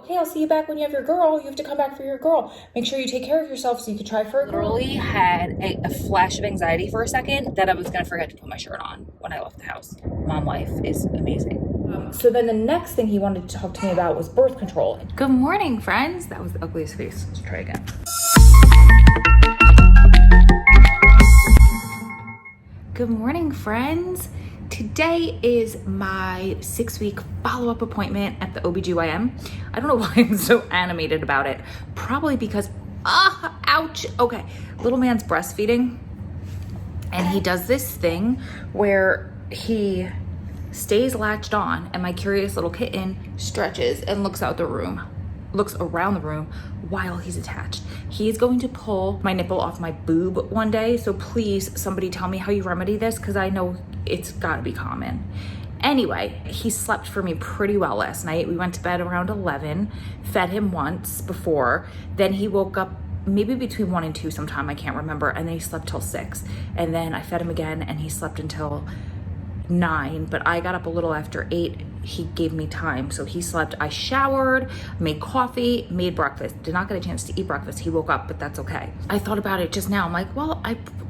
hey, I'll see you back when you have your girl. You have to come back for your girl. Make sure you take care of yourself so you can try for a girl. Literally had a flash of anxiety for a second that I was gonna forget to put my shirt on when I left the house. Mom life is amazing. So then the next thing he wanted to talk to me about was birth control. Good morning, friends. That was the ugliest face. Let's try again. Good morning, friends. Today is my 6-week follow-up appointment at the OBGYN. I don't know why I'm so animated about it. Probably because, ouch. Okay, little man's breastfeeding. And he does this thing where he stays latched on and my curious little kitten stretches and looks around the room while he's attached. He's going to pull my nipple off my boob one day, so please somebody tell me how you remedy this, because I know it's gotta be common. Anyway, he slept for me pretty well last night. We went to bed around 11, fed him once before, then he woke up maybe between 1 and 2 sometime, I can't remember, and then he slept till 6. And then I fed him again and he slept until 9, but I got up a little after 8. He gave me time, so he slept. I showered, made coffee, made breakfast. Did not get a chance to eat breakfast. He woke up, but that's okay. I thought about it just now. I'm like, well,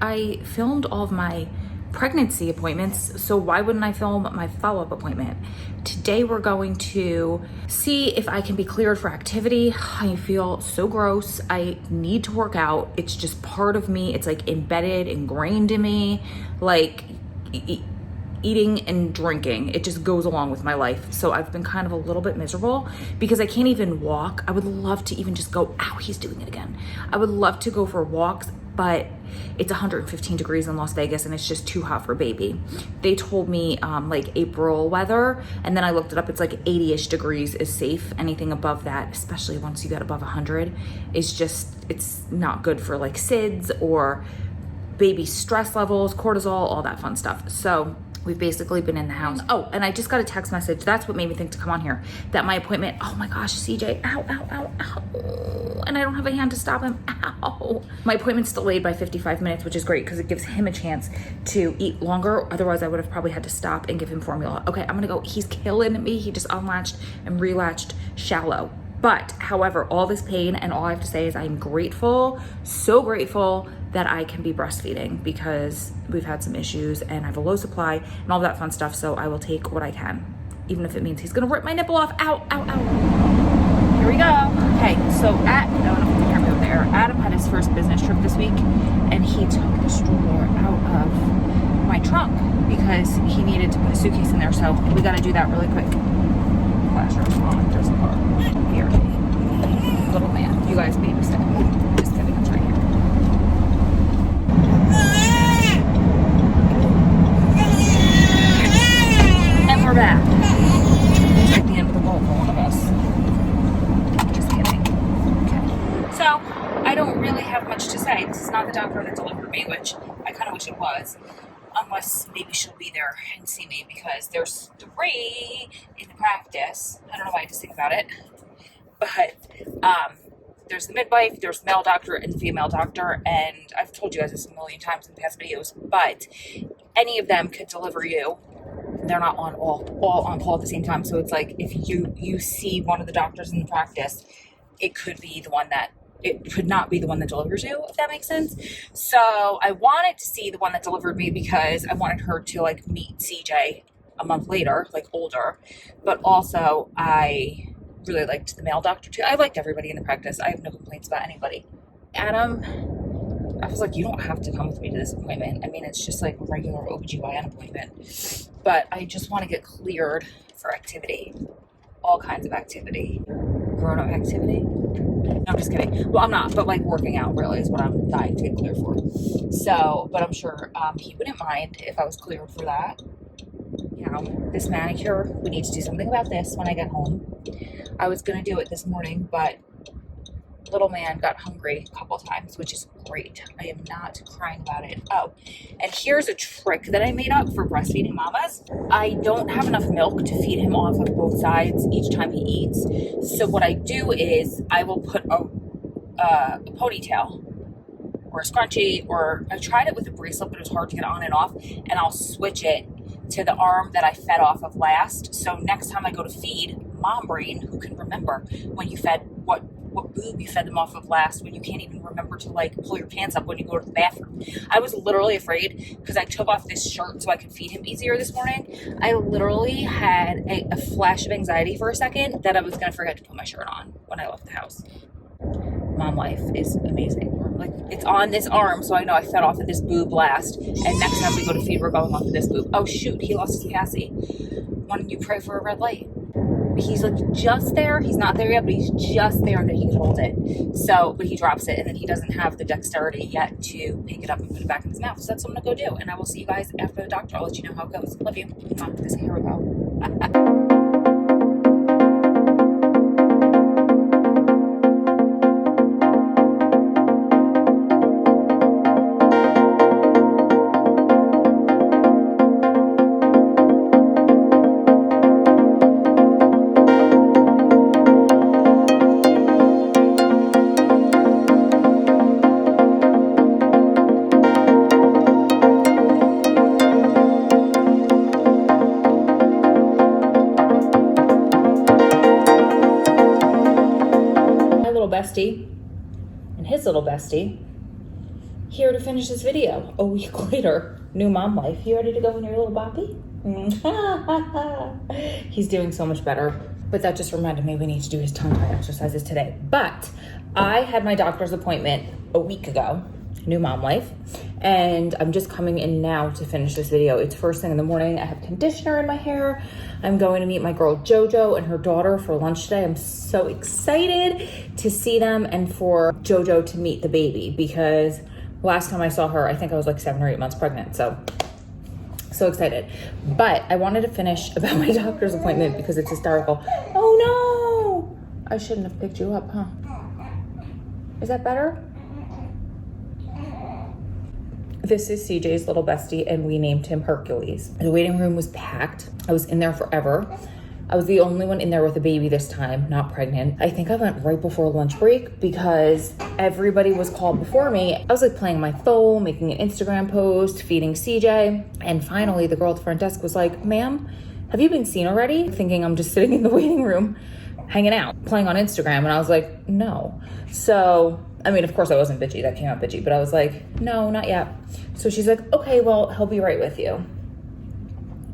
I filmed all of my pregnancy appointments, so why wouldn't I film my follow-up appointment? Today we're going to see if I can be cleared for activity. I feel so gross. I need to work out. It's just part of me. It's like embedded, ingrained in me. Like eating and drinking, it just goes along with my life. So I've been kind of a little bit miserable because I can't even walk. I would love to even just go, ow, he's doing it again. I would love to go for walks, but it's 115 degrees in Las Vegas and it's just too hot for baby. They told me like April weather, and then I looked it up. It's like 80-ish degrees is safe. Anything above that, especially once you get above 100, is just, it's not good for like SIDS or baby stress levels, cortisol, all that fun stuff. So we've basically been in the house. Oh, and I just got a text message. That's what made me think to come on here. That my appointment, oh my gosh, CJ, ow, ow, ow, ow. And I don't have a hand to stop him, ow. My appointment's delayed by 55 minutes, which is great because it gives him a chance to eat longer. Otherwise, I would have probably had to stop and give him formula. Okay, I'm gonna go. He's killing me. He just unlatched and relatched shallow. But however, all this pain, and all I have to say is I'm grateful, so grateful that I can be breastfeeding because we've had some issues and I have a low supply and all that fun stuff. So I will take what I can, even if it means he's gonna rip my nipple off. Ow, ow, ow. Here we go. Okay, so I don't know if you can hear me over there. Adam had his first business trip this week and he took the stroller out of my trunk because he needed to put a suitcase in there. So we gotta do that really quick. Flashers on, there's a car. Here, little man, you guys babysit. Just kidding, it's right here. And we're back. It's like the end of the world for one of us. Just kidding. Okay. So, I don't really have much to say. This is not the doctor that delivered me, which I kind of wish it was. Unless maybe she'll be there and see me because there's 3 in the practice. I don't know why I just think about it. But there's the midwife, there's the male doctor and the female doctor, and I've told you guys this a million times in past videos, but any of them could deliver you. They're not on all on call at the same time. So it's like if you see one of the doctors in the practice, it could not be the one that delivers you, if that makes sense. So I wanted to see the one that delivered me because I wanted her to like meet CJ a month later, like older, but also I really liked the male doctor too. I liked everybody in the practice. I have no complaints about anybody. Adam, I was like, you don't have to come with me to this appointment. I mean, it's just like a regular OBGYN appointment. But I just want to get cleared for activity. All kinds of activity. Grown-up activity. No, I'm just kidding. Well, I'm not, but like working out really is what I'm dying to get cleared for. So, but I'm sure he wouldn't mind if I was cleared for that. You know, this manicure, we need to do something about this when I get home. I was going to do it this morning, but little man got hungry a couple times, which is great. I am not crying about it. Oh, and here's a trick that I made up for breastfeeding mamas. I don't have enough milk to feed him off of both sides each time he eats. So what I do is I will put a ponytail or a scrunchie, or I tried it with a bracelet, but it was hard to get on and off, and I'll switch it to the arm that I fed off of last. So next time I go to feed mom brain who can remember when you fed what boob you fed them off of last, when you can't even remember to like pull your pants up when you go to the bathroom. I was literally afraid because I took off this shirt so I could feed him easier this morning. I literally had a flash of anxiety for a second that I was going to forget to put my shirt on when I left the house. Mom life is amazing. Like, it's on this arm, so I know I fed off of this boob last, and next time we go to feed, we're going off of this boob. Oh shoot, he lost his Cassie. Why don't you pray for a red light? He's like just there. He's not there yet, but he's just there that he can hold it. So, but he drops it, and then he doesn't have the dexterity yet to pick it up and put it back in his mouth. So that's what I'm gonna go do, and I will see you guys after the doctor. I'll let you know how it goes. Love you. Here we go. Bestie and his little bestie here to finish this video a week later. New mom life. You ready to go in your little boppy? He's doing so much better, but that just reminded me we need to do his tongue tie exercises today. But I had my doctor's appointment a week ago, new mom life, and I'm just coming in now to finish this video. It's first thing in the morning. I have conditioner in my hair. I'm going to meet my girl Jojo and her daughter for lunch today. I'm so excited to see them and for Jojo to meet the baby, because last time I saw her, I think I was like 7 or 8 months pregnant. So excited. But I wanted to finish about my doctor's appointment because it's hysterical. Oh no, I shouldn't have picked you up, huh? Is that better? This is CJ's little bestie, and we named him Hercules. The waiting room was packed. I was in there forever. I was the only one in there with a baby this time, not pregnant. I think I went right before lunch break because everybody was called before me. I was like playing my phone, making an Instagram post, feeding CJ. And finally the girl at the front desk was like, "Ma'am, have you been seen already?" Thinking I'm just sitting in the waiting room, hanging out, playing on Instagram. And I was like, no. So, I mean, of course I wasn't bitchy. That came out bitchy, but I was like, no, not yet. So she's like, okay, well, he'll be right with you.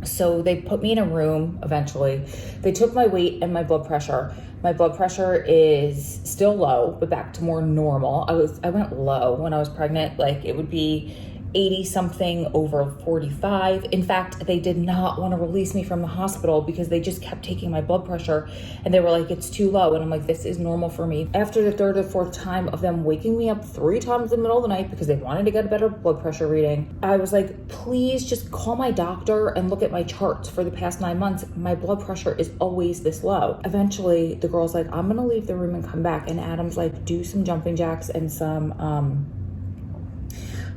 So they put me in a room eventually. They took my weight and my blood pressure. My blood pressure is still low, but back to more normal. I went low when I was pregnant. Like, it would be 80 something over 45. In fact, they did not want to release me from the hospital because they just kept taking my blood pressure and they were like, it's too low. And I'm like, this is normal for me. After the third or fourth time of them waking me up 3 times in the middle of the night because they wanted to get a better blood pressure reading, I was like, please just call my doctor and look at my charts for the past 9 months. My blood pressure is always this low. Eventually the girl's like, I'm gonna leave the room and come back. And Adam's like, do some jumping jacks and some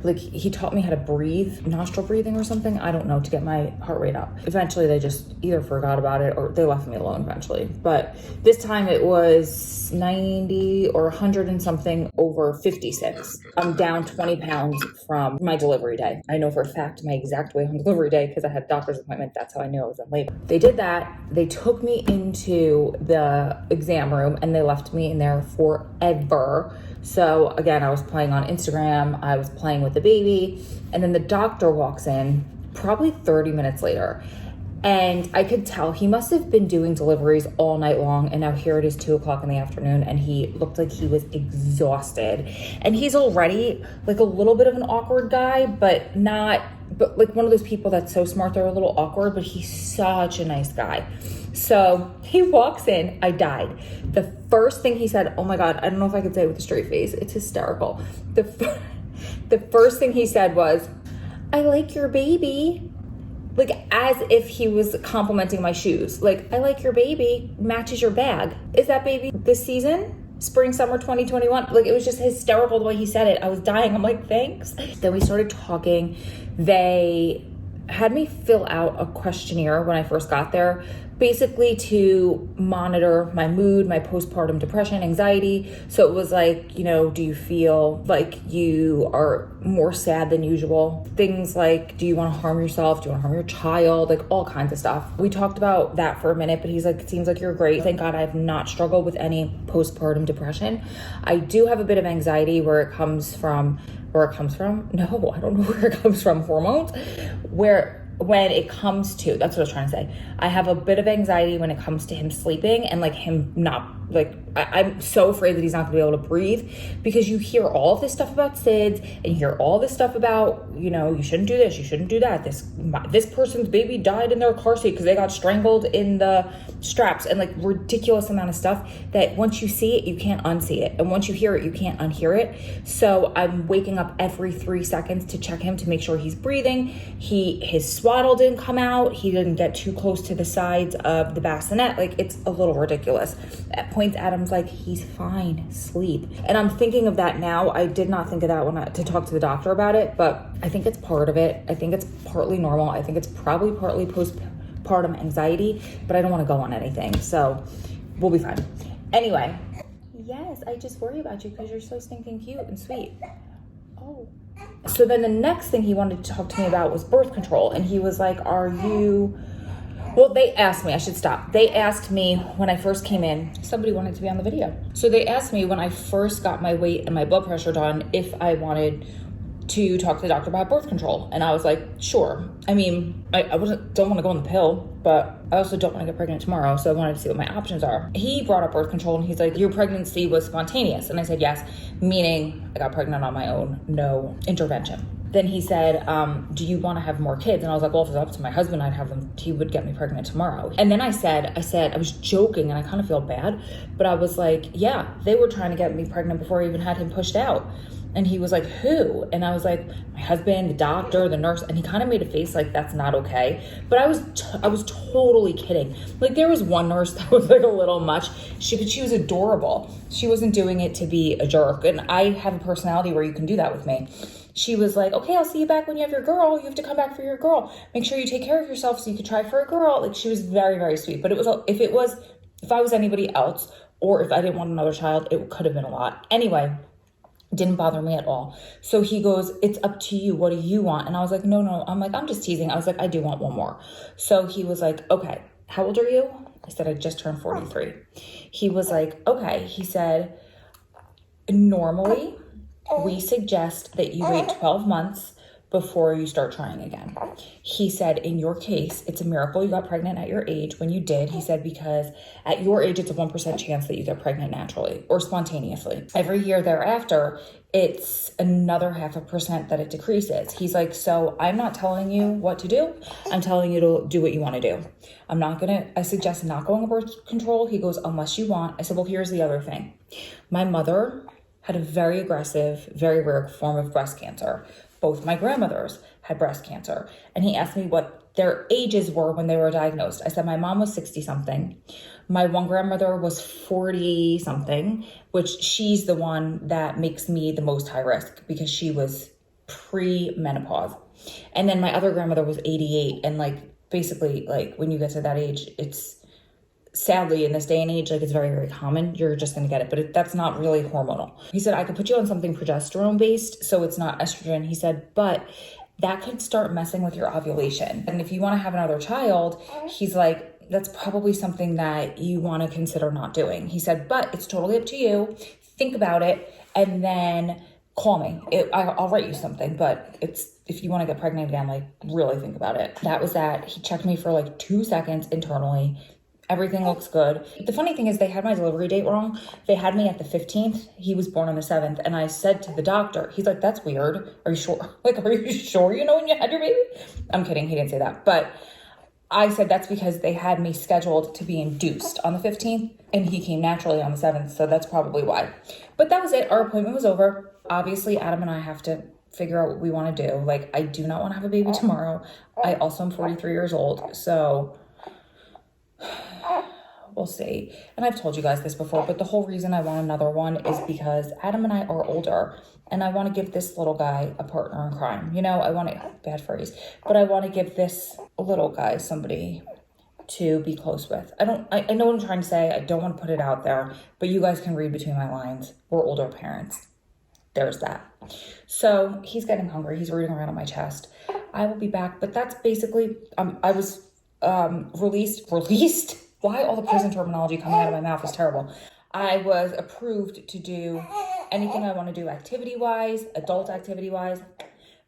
like, he taught me how to breathe, nostril breathing or something, I don't know, to get my heart rate up. Eventually they just either forgot about it or they left me alone eventually. But this time it was 90 or 100 and something over 56. I'm down 20 pounds from my delivery day. I know for a fact my exact weight on delivery day because I had a doctor's appointment. That's how I knew I was in labor. They did that. They took me into the exam room and they left me in there forever. So again, I was playing on Instagram, I was playing with the baby, and then the doctor walks in probably 30 minutes later. And I could tell he must have been doing deliveries all night long. And now here it is 2 o'clock in the afternoon and he looked like he was exhausted. And he's already like a little bit of an awkward guy, but like one of those people that's so smart they're a little awkward, but he's such a nice guy. So he walks in, I died. The first thing he said, oh my God, I don't know if I could say it with a straight face. It's hysterical. The first thing he said was, I like your baby. Like, as if he was complimenting my shoes. Like, I like your baby, matches your bag. Is that baby this season? Spring, summer 2021? Like, it was just hysterical the way he said it. I was dying. I'm like, thanks. Then we started talking. They had me fill out a questionnaire when I first got there, basically to monitor my mood, my postpartum depression, anxiety. So it was like, do you feel like you are more sad than usual? Things like, do you want to harm yourself? Do you want to harm your child? Like all kinds of stuff. We talked about that for a minute, but he's like, it seems like you're great. Thank God I have not struggled with any postpartum depression. I do have a bit of anxiety where it comes from. No, I don't know where it comes from. Hormones, when it comes to, that's what I was trying to say. I have a bit of anxiety when it comes to him sleeping and like him not, like, I'm so afraid that he's not gonna be able to breathe, because you hear all this stuff about SIDS and you hear all this stuff about, you shouldn't do this, you shouldn't do that. This person's baby died in their car seat because they got strangled in the straps, and like ridiculous amount of stuff that once you see it, you can't unsee it. And once you hear it, you can't unhear it. So I'm waking up every 3 seconds to check him to make sure he's breathing. His swaddle didn't come out. He didn't get too close to the sides of the bassinet. Like, it's a little ridiculous. At points, Adam's like, he's fine, sleep. And I'm thinking of that now. I did not think of that to talk to the doctor about it, but I think it's part of it. I think it's partly normal. I think it's probably partly postpartum anxiety, but I don't want to go on anything. So we'll be fine. Anyway, yes, I just worry about you because you're so stinking cute and sweet. Oh. So then the next thing he wanted to talk to me about was birth control. And he was like, they asked me, I should stop. They asked me when I first came in, somebody wanted to be on the video. So they asked me when I first got my weight and my blood pressure done, if I wanted to talk to the doctor about birth control. And I was like, sure. I mean, I don't want to go on the pill, but I also don't want to get pregnant tomorrow. So I wanted to see what my options are. He brought up birth control and he's like, your pregnancy was spontaneous. And I said, yes, meaning I got pregnant on my own, no intervention. Then he said, do you want to have more kids? And I was like, well, if it's up to my husband, he would get me pregnant tomorrow. And then I said, I was joking and I kind of feel bad, but I was like, yeah, they were trying to get me pregnant before I even had him pushed out. And he was like, who? And I was like, my husband, the doctor, the nurse. And he kind of made a face like, that's not okay. But I was totally kidding. Like, there was one nurse that was like a little much. But she was adorable. She wasn't doing it to be a jerk. And I have a personality where you can do that with me. She was like, okay, I'll see you back when you have your girl. You have to come back for your girl. Make sure you take care of yourself so you can try for a girl. Like, she was very, very sweet. But if I was anybody else, or if I didn't want another child, it could have been a lot. Anyway, didn't bother me at all. So he goes, it's up to you. What do you want? And I was like, no. I'm like, I'm just teasing. I was like, I do want one more. So he was like, okay, how old are you? I said, I just turned 43. He was like, okay. He said, normally we suggest that you wait 12 months before you start trying again. He said, in your case, it's a miracle you got pregnant at your age when you did. He said, because at your age, it's a 1% chance that you get pregnant naturally or spontaneously. Every year thereafter, it's another 0.5% that it decreases. He's like, so I'm not telling you what to do. I'm telling you to do what you want to do. I suggest not going on birth control. He goes, unless you want. I said, well, here's the other thing. My mother had a very aggressive, very rare form of breast cancer. Both my grandmothers had breast cancer. And he asked me what their ages were when they were diagnosed. I said, my mom was 60-something. My one grandmother was 40-something, which she's the one that makes me the most high risk because she was pre-menopause. And then my other grandmother was 88. And basically, when you get to that age, it's sadly in this day and age, it's very, very common. You're just going to get it, but that's not really hormonal. He said, I could put you on something progesterone based, so it's not estrogen. He said, but that could start messing with your ovulation. And if you want to have another child, he's like, that's probably something that you want to consider not doing. He said, but it's totally up to you. Think about it. And then call me. I'll write you something, but if you want to get pregnant again, really think about it. That was that. He checked me for 2 seconds internally. Everything looks good. The funny thing is they had my delivery date wrong. They had me at the 15th. He was born on the 7th. And I said to the doctor, he's like, that's weird. Are you sure? Are you sure you know when you had your baby? I'm kidding. He didn't say that. But I said that's because they had me scheduled to be induced on the 15th. And he came naturally on the 7th. So that's probably why. But that was it. Our appointment was over. Obviously, Adam and I have to figure out what we want to do. I do not want to have a baby tomorrow. I also am 43 years old. So we'll see. And I've told you guys this before, but the whole reason I want another one is because Adam and I are older and I want to give this little guy a partner in crime. I want to, bad phrase, but I want to give this little guy somebody to be close with. I know what I'm trying to say. I don't want to put it out there, but you guys can read between my lines. We're older parents. There's that. So he's getting hungry. He's rooting around on my chest. I will be back, but that's basically, I was released. Why all the prison terminology coming out of my mouth is terrible. I was approved to do anything I want to do activity-wise, adult activity-wise,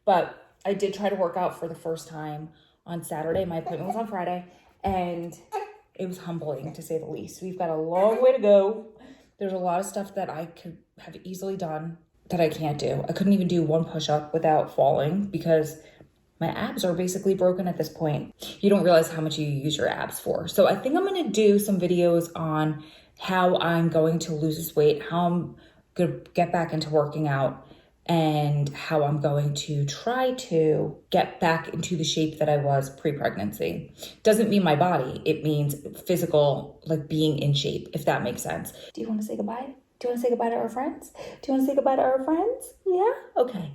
but I did try to work out for the first time on Saturday. My appointment was on Friday, and it was humbling, to say the least. We've got a long way to go. There's a lot of stuff that I could have easily done that I can't do. I couldn't even do one push-up without falling because my abs are basically broken at this point. You don't realize how much you use your abs for. So I think I'm going to do some videos on how I'm going to lose this weight, how I'm going to get back into working out, and how I'm going to try to get back into the shape that I was pre-pregnancy. Doesn't mean my body. It means physical, like being in shape, if that makes sense. Do you want to say goodbye? Do you want to say goodbye to our friends? Do you want to say goodbye to our friends? Yeah? Okay.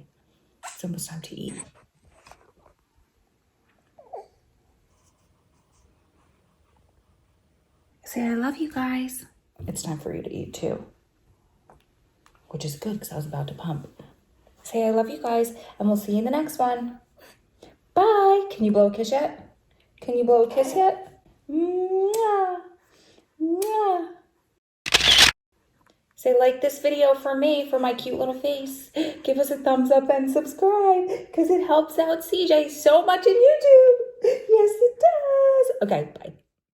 It's almost time to eat. Say I love you guys. It's time for you to eat too, which is good because I was about to pump. Say I love you guys, and we'll see you in the next one. Bye. Can you blow a kiss yet? Can you blow a kiss yet? Mwah. Mwah. Say like this video for me, for my cute little face. Give us a thumbs up and subscribe because it helps out CJ so much in YouTube. Yes, it does. Okay, bye.